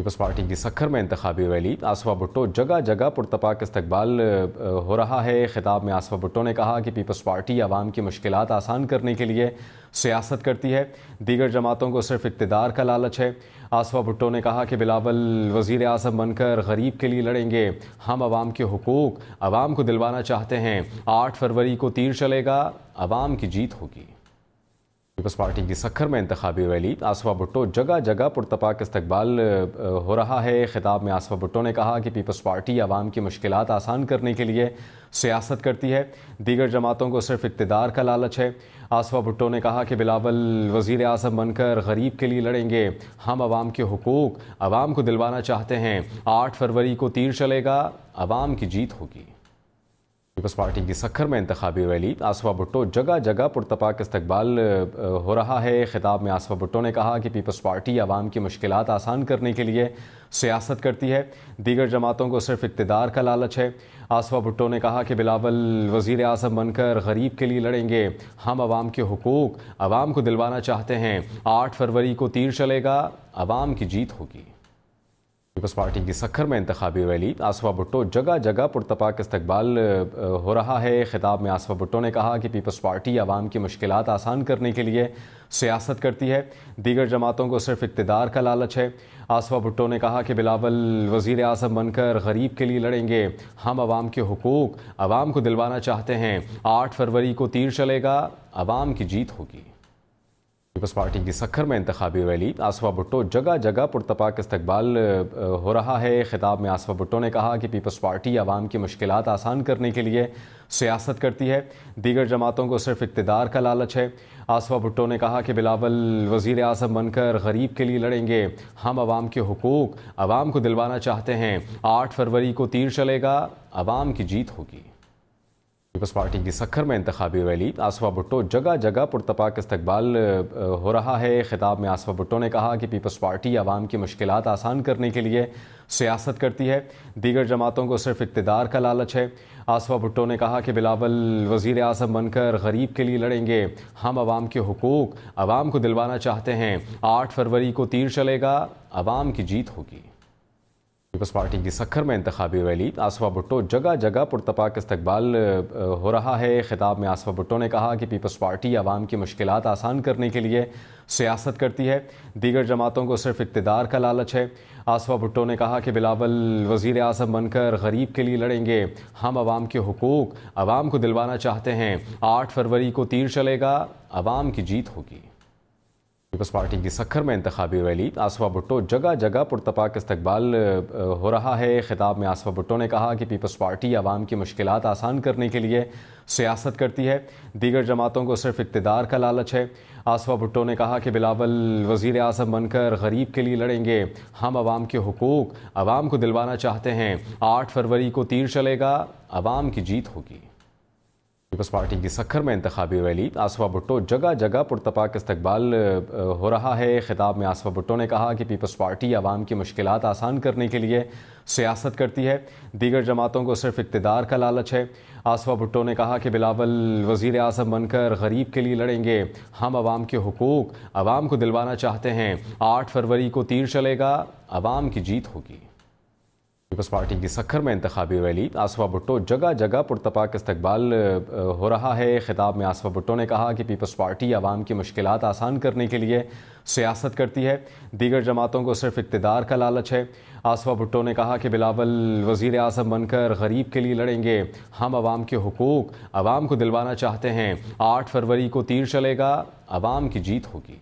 Peoples party की सक्खर में इंतखाबी rally. आसफा भुट्टो जगह जगह पुरतपाक इस्तकबाल हो रहा है। खिताब में आसफा भुट्टो ने कहा कि पीपल्स पार्टी आवाम की मुश्किलात आसान करने के लिए सियासत करती है, दीगर जमातों को सिर्फ इक़्तिदार का लालच है। आसफा भुट्टो ने कहा कि बिलावल वज़ीर आज़म बनकर गरीब के लिए लड़ेंगे, हम आवाम के हुकूक आवाम को दिलवाना चाहते हैं। 8 फरवरी को तीर चलेगा, आवाम की जीत होगी। पीपल्स पार्टी की सक्खर में इंतखाबी रैली। आसफा भुट्टो जगह जगह पुरतपाक इस्तकबाल हो रहा है। खिताब में आसफा भुट्टो ने कहा कि पीपल्स पार्टी आवाम की मुश्किलात आसान करने के लिए सियासत करती है, दीगर जमातों को सिर्फ इक़्तिदार का लालच है। आसफा भुट्टो ने कहा कि बिलावल वज़ीर आज़म बनकर गरीब के लिए लड़ेंगे, हम आवाम के हुकूक आवाम को दिलवाना चाहते हैं। 8 फरवरी को तीर चलेगा, आवाम की जीत होगी। पीपल्स पार्टी की सक्खर में इंतखाबी रैली। आसफा भुट्टो जगह जगह पुरतपाक इस्तकबाल हो रहा है। खिताब में आसफा भुट्टो ने कहा कि पीपल्स पार्टी आवाम की मुश्किलात आसान करने के लिए सियासत करती है, दीगर जमातों को सिर्फ इक़्तिदार का लालच है। आसफा भुट्टो ने कहा कि बिलावल वज़ीर आज़म बनकर गरीब के लिए लड़ेंगे, हम आवाम के हुकूक आवाम को दिलवाना चाहते हैं। 8 फरवरी को तीर चलेगा, आवाम की जीत होगी। पीपल्स पार्टी की सक्खर में इंतखाबी रैली। आसफा भुट्टो जगह जगह पुरतपाक इस्तकबाल हो रहा है। खिताब में आसफा भुट्टो ने कहा कि पीपल्स पार्टी आवाम की मुश्किलात आसान करने के लिए सियासत करती है, दीगर जमातों को सिर्फ इक़्तिदार का लालच है। आसफा भुट्टो ने कहा कि बिलावल वज़ीर आज़म बनकर गरीब के लिए लड़ेंगे, हम आवाम के हुकूक आवाम को दिलवाना चाहते हैं। 8 फरवरी को तीर चलेगा, आवाम की जीत होगी। पीपल्स पार्टी की सक्खर में इंतखाबी रैली। आसफा भुट्टो जगह जगह पुरतपाक इस्तकबाल हो रहा है। खिताब में आसफा भुट्टो ने कहा कि पीपल्स पार्टी आवाम की मुश्किलात आसान करने के लिए सियासत करती है, दीगर जमातों को सिर्फ इक़्तिदार का लालच है। आसफा भुट्टो ने कहा कि बिलावल वज़ीर आज़म बनकर गरीब के लिए लड़ेंगे, हम आवाम के हुकूक आवाम को दिलवाना चाहते हैं। 8 फरवरी को तीर चलेगा, आवाम की जीत होगी। पीपल्स पार्टी की सक्खर में इंतखाबी रैली। आसफा भुट्टो जगह जगह पुरतपाक इस्तकबाल हो रहा है। खिताब में आसफा भुट्टो ने कहा कि पीपल्स पार्टी आवाम की मुश्किलात आसान करने के लिए सियासत करती है, दीगर जमातों को सिर्फ इक़्तिदार का लालच है। आसफा भुट्टो ने कहा कि बिलावल वज़ीर आज़म बनकर गरीब के लिए लड़ेंगे, हम आवाम के हुकूक आवाम को दिलवाना चाहते हैं। 8 फरवरी को तीर चलेगा, आवाम की जीत होगी। पीपल्स पार्टी की सक्खर में इंतखाबी रैली। आसफा भुट्टो जगह जगह पुरतपाक इस्तकबाल हो रहा है। खिताब में आसफा भुट्टो ने कहा कि पीपल्स पार्टी आवाम की मुश्किलात आसान करने के लिए सियासत करती है, दीगर जमातों को सिर्फ इक़्तिदार का लालच है। आसफा भुट्टो ने कहा कि बिलावल वज़ीर आज़म बनकर गरीब के लिए लड़ेंगे, हम आवाम के हुकूक आवाम को दिलवाना चाहते हैं। 8 फरवरी को तीर चलेगा, आवाम की जीत होगी। पीपल्स पार्टी की सक्खर में इंतखाबी रैली। आसफा भुट्टो जगह जगह पुरतपाक इस्तकबाल हो रहा है। खिताब में आसफा भुट्टो ने कहा कि पीपल्स पार्टी आवाम की मुश्किलात आसान करने के लिए सियासत करती है, दीगर जमातों को सिर्फ इक़्तिदार का लालच है। आसफा भुट्टो ने कहा कि बिलावल वज़ीर आज़म बनकर गरीब के लिए लड़ेंगे, हम आवाम के हुकूक आवाम को दिलवाना चाहते हैं। 8 फरवरी को तीर चलेगा, आवाम की जीत होगी। पीपल्स पार्टी की सक्खर में इंतखाबी रैली। आसफा भुट्टो जगह जगह पुरतपाक इस्तकबाल हो रहा है। खिताब में आसफा भुट्टो ने कहा कि पीपल्स पार्टी आवाम की मुश्किलात आसान करने के लिए सियासत करती है, दीगर जमातों को सिर्फ इक़्तिदार का लालच है। आसफा भुट्टो ने कहा कि बिलावल वज़ीर आज़म बनकर गरीब के लिए लड़ेंगे, हम आवाम के हुकूक आवाम को दिलवाना चाहते हैं। 8 फरवरी को तीर चलेगा, आवाम की जीत होगी। पीपल्स पार्टी की सक्खर में इंतखाबी रैली। आसफा भुट्टो जगह जगह पुरतपाक इस्तकबाल हो रहा है। खिताब में आसफा भुट्टो ने कहा कि पीपल्स पार्टी आवाम की मुश्किलात आसान करने के लिए सियासत करती है, दीगर जमातों को सिर्फ इक़्तिदार का लालच है। आसफा भुट्टो ने कहा कि बिलावल वज़ीर आज़म बनकर गरीब के लिए लड़ेंगे, हम आवाम के हुकूक आवाम को दिलवाना चाहते हैं। 8 फरवरी को तीर चलेगा, आवाम की जीत होगी।